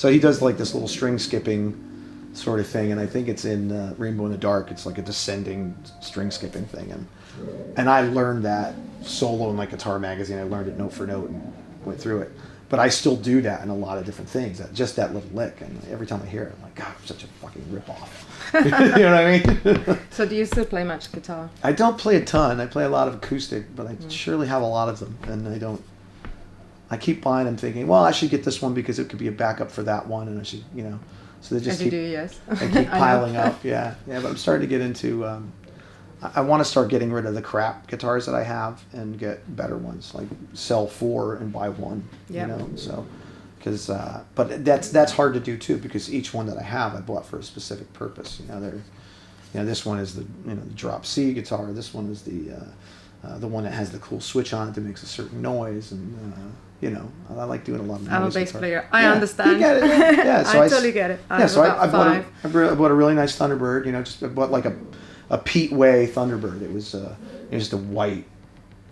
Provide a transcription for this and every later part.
So he does like this little string skipping sort of thing, and I think it's in Rainbow in the Dark. It's like a descending string skipping thing, and I learned that solo in like Guitar Magazine. I learned it note for note and went through it. But I still do that in a lot of different things. Just that little lick, and every time I hear it, I'm like, God, I'm such a fucking ripoff. You know what I mean? So do you still play much guitar? I don't play a ton. I play a lot of acoustic, but I surely have a lot of them, and I don't. I keep buying them, thinking, well, I should get this one because it could be a backup for that one, and I should, you know. So they just As keep. You do, yes. They keep piling up, yeah. But I'm starting to get into. I want to start getting rid of the crap guitars that I have and get better ones, like sell 4 and buy 1. Yeah. You know, so because but that's hard to do too, because each one that I have I bought for a specific purpose. You know, this one is the the drop C guitar. This one is the one that has the cool switch on it that makes a certain noise, and I like doing a lot of noise. I'm a bass guitar. player. I understand. You get it. Yeah, so I totally get it. I bought a really nice Thunderbird. I bought like a Pete Way Thunderbird. It was just a white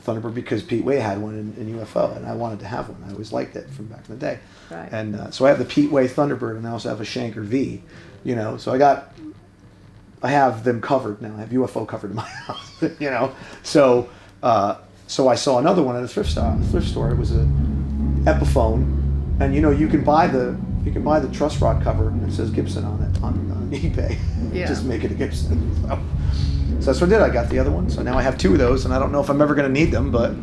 Thunderbird because Pete Way had one in UFO, and I wanted to have one. I always liked it from back in the day. Right. And so I have the Pete Way Thunderbird, and I also have a Shanker V. So I have them covered now. I have UFO covered in my house. So I saw another one at a thrift store. It was a Epiphone, and you can buy the truss rod cover that says Gibson on it on eBay. Yeah. Just make it a Gibson. So that's what I did. I got the other one. So now I have 2 of those, and I don't know if I'm ever going to need them, but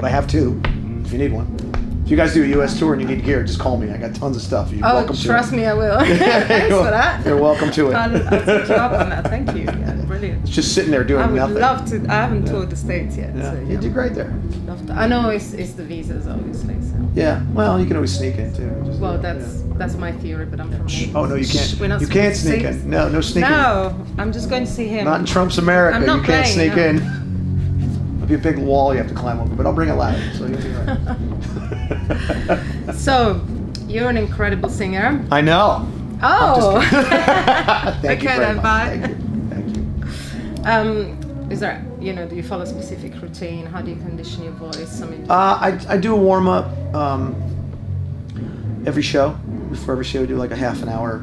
I have 2 if you need one. If you guys do a U.S. tour and you need gear, just call me. I got tons of stuff. You're welcome to it. Trust me, I will. Thanks for that. You're welcome to it. I'll take you up on that. Thank you. Yeah, brilliant. It's just sitting there doing I would nothing. love to. I haven't toured the States yet. Yeah, So, you did great there. Love to. I know it's the visas, obviously. So. Yeah, well, you can always sneak in too. Well, that's my theory, but I'm from Naples. Oh no, you can't. We're not You can't supposed to sneak say- in. No sneaking. No, I'm just going to see him. Not in Trump's America. I'm not You can't playing, sneak no. in. There'll be a big wall you have to climb over, but I'll bring a ladder, so you'll be right. So, you're an incredible singer. I know. Oh. Thank you Okay, very then, much. bye. Thank you. Is there, do you follow a specific routine? How do you condition your voice? I mean, I do a warm up every show. Before every show, I do like a half an hour,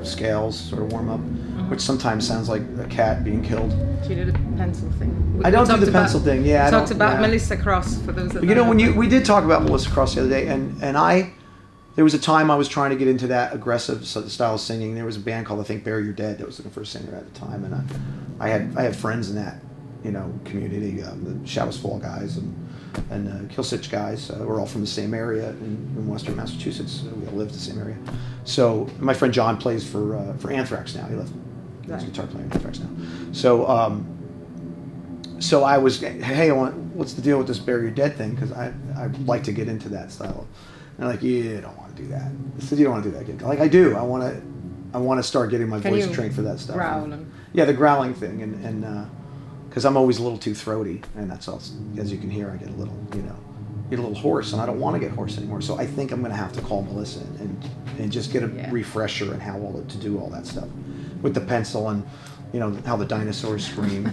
scales sort of warm up, which sometimes sounds like a cat being killed. do you do the pencil thing? I don't do the pencil thing. Yeah, I talked don't. about Yeah. Melissa Cross for those that But don't know. we did talk about Melissa Cross the other day, and there was a time I was trying to get into that aggressive style of singing. There was a band called I think Bury Your Dead that was looking for a singer at the time, and I had friends in that community, the Shadows Fall guys and Killswitch guys. We're all from the same area in Western Massachusetts. We all live in the same area. So my friend John plays for Anthrax now. He's a guitar player in Anthrax now. So I was, hey, what's the deal with this Bury Your Dead thing? Because I'd like to get into that style. And they're like, yeah, I don't want to do that. I said, you don't want to do that, kid. Like, I do. I want to start getting my voice trained for that stuff. Growling? Yeah, the growling thing, and because I'm always a little too throaty, and that's all. As you can hear, I get a little hoarse, and I don't want to get hoarse anymore. So I think I'm going to have to call Melissa and just get a refresher on how to do all that stuff with the pencil and how the dinosaurs screamed.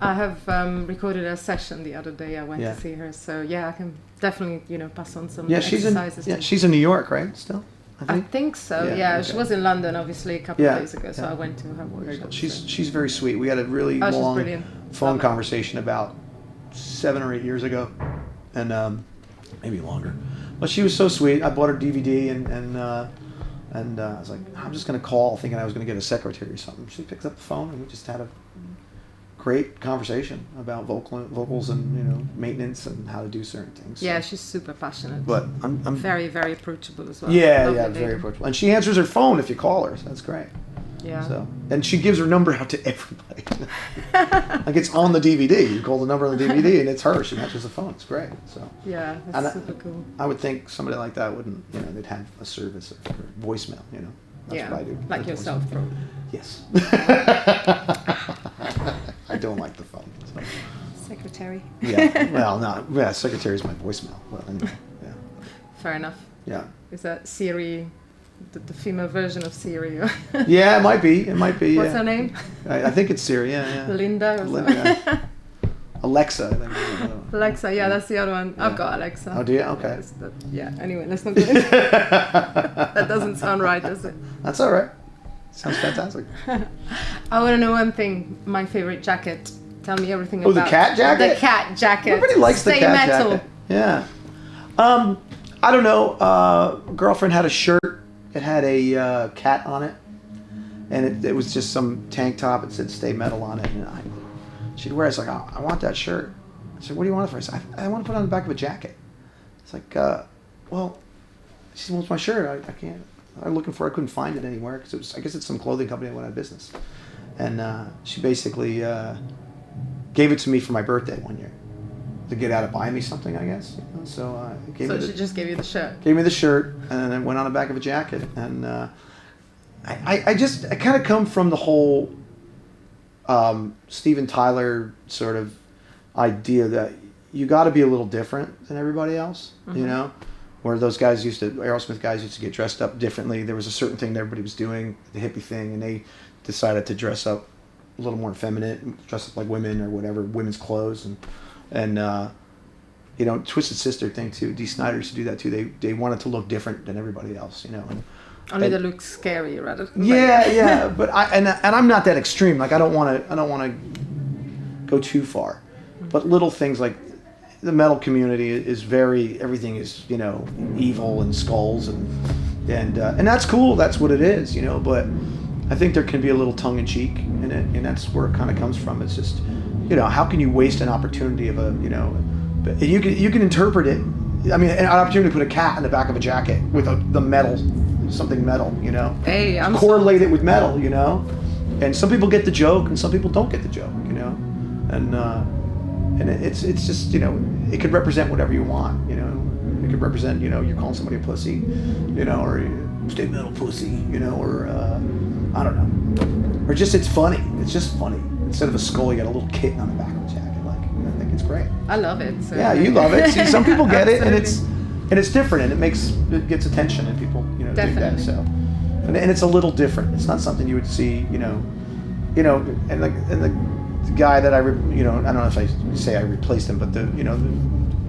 I have recorded a session the other day. I went to see her, so I can definitely pass on some exercises. She's in New York, right? Still, I think so. Yeah, She was in London, obviously, a couple of days ago, so I went to her workshop. She's very sweet. We had a really long phone conversation about 7 or 8 years ago, and maybe longer. But she was so sweet. I bought her DVD, and I was like, I'm just gonna call, thinking I was gonna get a secretary or something. She picks up the phone, and we just had a great conversation about vocals and maintenance and how to do certain things. Yeah, she's super passionate. But I'm very, very approachable as well. Yeah, very approachable. And she answers her phone if you call her, so that's great. Yeah. So, and she gives her number out to everybody. Like it's on the DVD. You call the number on the DVD, and it's her. She answers the phone. It's great. So. Yeah, that's super cool. I would think somebody like that wouldn't. They'd have a service or voicemail. That's what I do. Like yourself, probably. Yes. I don't like the phone. So. Secretary. Yeah. Well, no. Yeah, secretary is my voicemail. Well, anyway, yeah. Fair enough. Yeah. Is that Siri, the female version of Siri? Yeah, it might be. What's her name? I think it's Siri. Yeah. Linda or Linda. Alexa. I think is another one. Alexa, yeah, that's the other one. Yeah. I've got Alexa. Oh, do you? Okay. Yeah. Anyway, let's not go into that. Doesn't sound right, does it? That's all right. Sounds fantastic. I want to know one thing. My favorite jacket. Tell me everything about the cat jacket. The cat jacket. Everybody likes the cat metal. jacket. Yeah. I don't know. Girlfriend had a shirt. It had a cat on it, and it was just some tank top. It said "Stay Metal" on it, and she'd wear it. It's like, I want that shirt. I said, what do you want it for? I said, I want to put it on the back of a jacket. It's like, well, she said, well, it's my shirt. I can't. I'm looking for it. I couldn't find it anywhere because I guess it's some clothing company that went out of business. And she basically gave it to me for my birthday one year to get out of buying me something, I guess. So she just gave you the shirt. Gave me the shirt, and then went on the back of a jacket. And I kind of come from the whole Steven Tyler sort of idea that you got to be a little different than everybody else, you know, where those guys Aerosmith guys used to get dressed up differently. There was a certain thing that everybody was doing, the hippie thing, and they decided to dress up a little more effeminate, dress up like women or whatever, women's clothes, and you know, Twisted Sister thing too. Dee Snider used to do that too. They wanted to look different than everybody else, you know. Only they look scary rather. Yeah. But I'm not that extreme. Like I don't want to go too far. But little things like the metal community is everything is, you know, evil and skulls and that's cool. That's what it is, you know. But I think there can be a little tongue in cheek in it, and that's where it kind of comes from. It's just, you know, how can you waste an opportunity of a, you know, you can interpret it. I mean, an opportunity to put a cat in the back of a jacket with the metal, something metal, you know. Hey, I'm correlate it with metal, you know. And some people get the joke, and some people don't get the joke, you know. And it's just, you know, it could represent whatever you want, you know. It could represent, you know, you're calling somebody a pussy, you know, or stay metal pussy, you know, or I don't know, or just it's funny. It's just funny. Instead of a skull, you got a little kitten on the back of the jacket. Like, I think it's great. I love it. So. Yeah, you love it. See, some people get it, and it's different, and it gets attention, and people, you know, dig that. So, and it's a little different. It's not something you would see, you know, and the guy that I don't know if I say I replaced him, but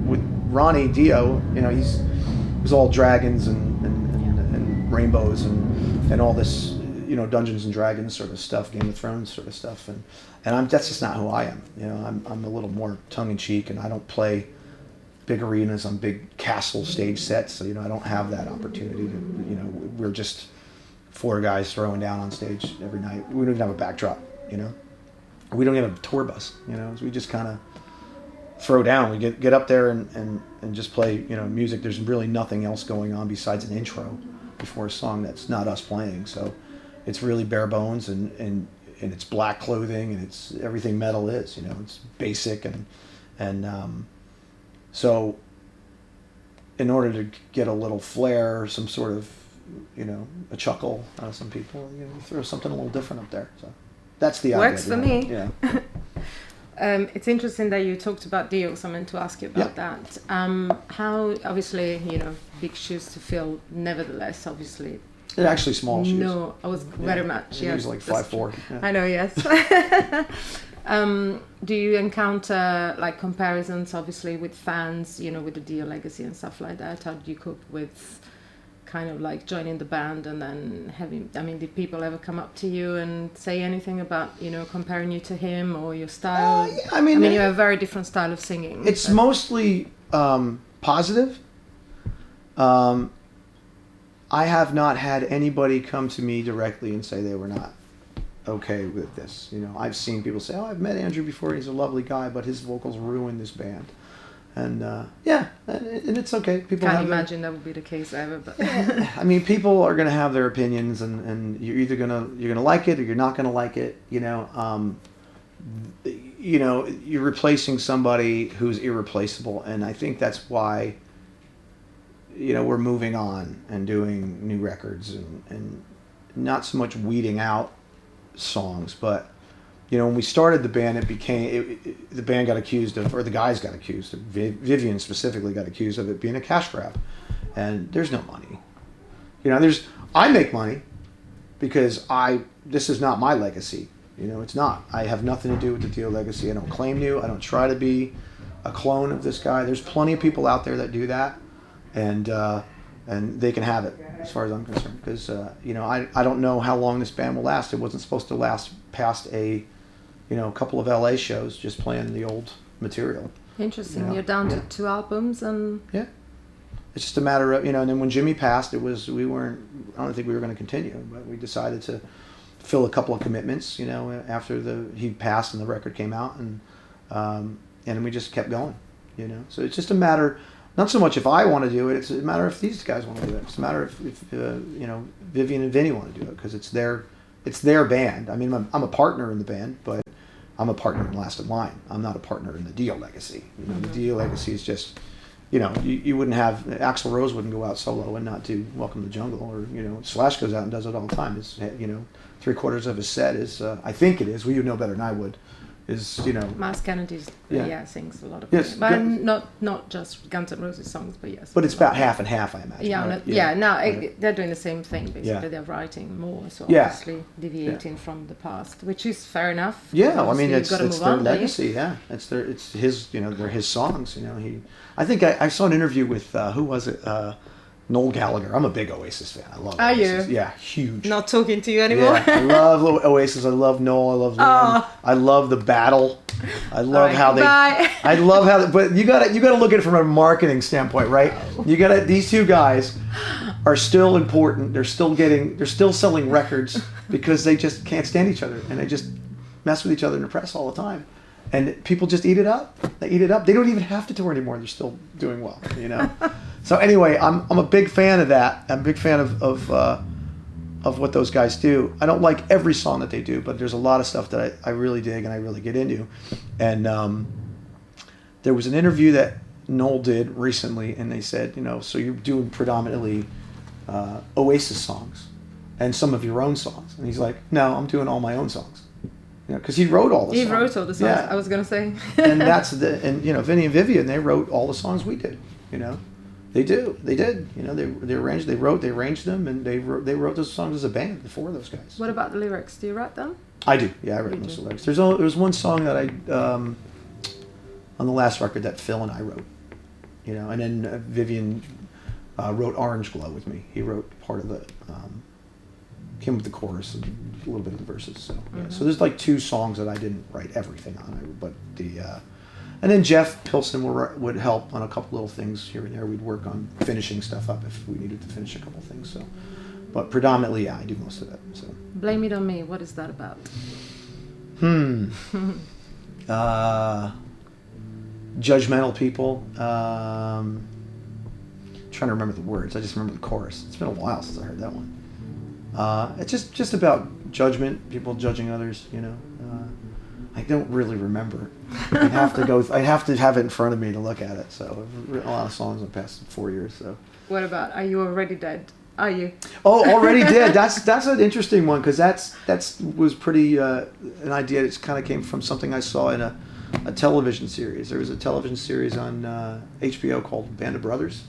with Ronnie Dio, you know, it was all dragons and rainbows and all this, you know, Dungeons and Dragons sort of stuff, Game of Thrones sort of stuff, and that's just not who I am. You know, I'm a little more tongue in cheek, and I don't play big arenas on big castle stage sets, so, you know, I don't have that opportunity to, you know, we're just four guys throwing down on stage every night. We don't even have a backdrop, you know. We don't have a tour bus, you know. So we just kind of throw down. We get up there and just play, you know, music. There's really nothing else going on besides an intro before a song that's not us playing. So it's really bare bones, and it's black clothing, and it's everything metal is, you know. It's basic, and so in order to get a little flair, some sort of, you know, a chuckle out of some people, you know, you throw something a little different up there. So that's the idea. Works for me. Yeah. It's interesting that you talked about Dio, so I meant to ask you about that. How, obviously, you know, big shoes to fill, nevertheless, obviously. They're actually small shoes. No, I was very much. He was like 5'4". Yeah. I know, yes. Do you encounter like comparisons, obviously, with fans, you know, with the Dio legacy and stuff like that? How do you cope with kind of like joining the band and then did people ever come up to you and say anything about, you know, comparing you to him or your style? I mean, you have a very different style of singing. It's mostly positive. I have not had anybody come to me directly and say they were not okay with this. You know, I've seen people say, "Oh, I've met Andrew before. He's a lovely guy, but his vocals ruined this band." And and it's okay. People can't imagine that would be the case ever, but I mean, people are going to have their opinions, and you're either you're gonna like it or you're not going to like it. You know, you're replacing somebody who's irreplaceable, and I think that's why, you know, we're moving on and doing new records and not so much weeding out songs, but, you know, when we started the band, the band got accused of, or the guys got accused of, Vivian specifically got accused of it being a cash grab, and there's no money. You know, I make money because this is not my legacy. You know, it's not. I have nothing to do with the Dio legacy. I don't claim to. I don't try to be a clone of this guy. There's plenty of people out there that do that, and they can have it as far as I'm concerned. Because you know, I don't know how long this band will last. It wasn't supposed to last past a couple of LA shows just playing the old material. Interesting. You know? You're down to 2 albums and yeah. It's just a matter of, and then when Jimmy passed, I don't think we were going to continue, but we decided to fill a couple of commitments, after he passed and the record came out, and we just kept going, So it's just a matter, not so much if I want to do it, it's a matter if these guys want to do it. It's a matter if Vivian and Vinny want to do it, because it's their band. I mean, I'm a partner in the band, but I'm a partner in Last in Line. I'm not a partner in the Dio legacy. The Dio legacy is just, you wouldn't have, Axl Rose wouldn't go out solo and not do Welcome to the Jungle, or, Slash goes out and does it all the time. It's, 3/4 of his set is, I think it is, well, you know better than I would, is, Miles Kennedy's, sings a lot of yes, it. But not just Guns N' Roses songs, but yes. But it's about half and half, I imagine. Yeah, right? right? They're doing the same thing, basically. Yeah. They're writing more, so Yeah. obviously deviating from the past, which is fair enough. Yeah, I mean, Obviously, it's you've gotta their move on, legacy, yeah. It's his, they're his songs, I think I saw an interview with, who was it? Noel Gallagher. I'm a big Oasis fan. I love Are Oasis. you? Yeah, huge. Not talking to you anymore? Yeah, I love Oasis. I love Noel. I love Liam. I love the battle. I love how goodbye. I love how. But you got to look at it from a marketing standpoint, right? These two guys are still important. They're still selling records because they just can't stand each other, and they just mess with each other in the press all the time. And people just eat it up. They eat it up. They don't even have to tour anymore. They're still doing well, So anyway, I'm a big fan of that. I'm a big fan of what those guys do. I don't like every song that they do, but there's a lot of stuff that I really dig and I really get into. And there was an interview that Noel did recently, and they said, so you're doing predominantly Oasis songs and some of your own songs. And he's like, no, I'm doing all my own songs. Because he wrote all the songs. He wrote all the songs, yeah. I was going to say. And Vinny and Vivian, they wrote all the songs we did, They did. They arranged, they arranged them, and they wrote those songs as a band, the 4 of those guys. What about the lyrics? Do you write them? I do. Yeah, I write most of the lyrics. There was one song that I on the last record that Phil and I wrote, and then Vivian wrote Orange Glow with me. He wrote part of the came with the chorus and a little bit of the verses. So so there's like 2 songs that I didn't write everything on, but and then Jeff Pilson would help on a couple little things here and there. We'd work on finishing stuff up if we needed to finish a couple things. So, but predominantly, I do most of it. So. Blame It On Me. What is that about? Judgmental people. Trying to remember the words. I just remember the chorus. It's been a while since I heard that one. It's just about judgment. People judging others. I don't really remember. I have to have it in front of me to look at it. So I've written a lot of songs in the past 4 years. So. What about Are You Already Dead? Are you? Oh, Already Dead. That's an interesting one, because that was pretty an idea that kind of came from something I saw in a television series. There was a television series on HBO called Band of Brothers.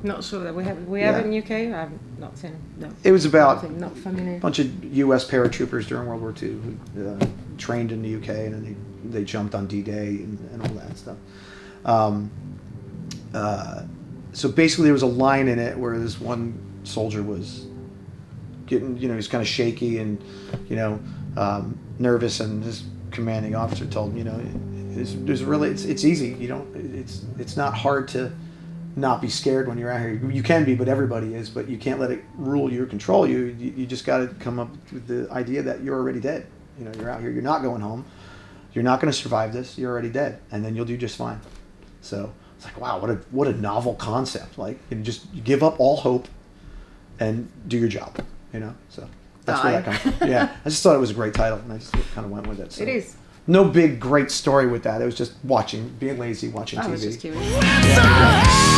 Not sure that we have it in UK. I have not seen it. No. It was about not familiar. a bunch of U.S. paratroopers during World War II who trained in the UK, and then they jumped on D-Day and all that stuff. So basically, there was a line in it where this one soldier was getting, he was kind of shaky and, nervous, and his commanding officer told him, it's easy. It's not hard to not be scared when you're out here. You can be, but everybody is. But you can't let it rule you or control you. You just got to come up with the idea that you're already dead. You're out here. You're not going home. You're not going to survive this. You're already dead, and then you'll do just fine. So it's like, wow, what a novel concept. Like, you give up all hope and do your job. So that's where that comes from. Yeah, I just thought it was a great title, and I just kind of went with it. So. It is. No big great story with that. It was just being lazy, watching TV. I was just curious. Yeah.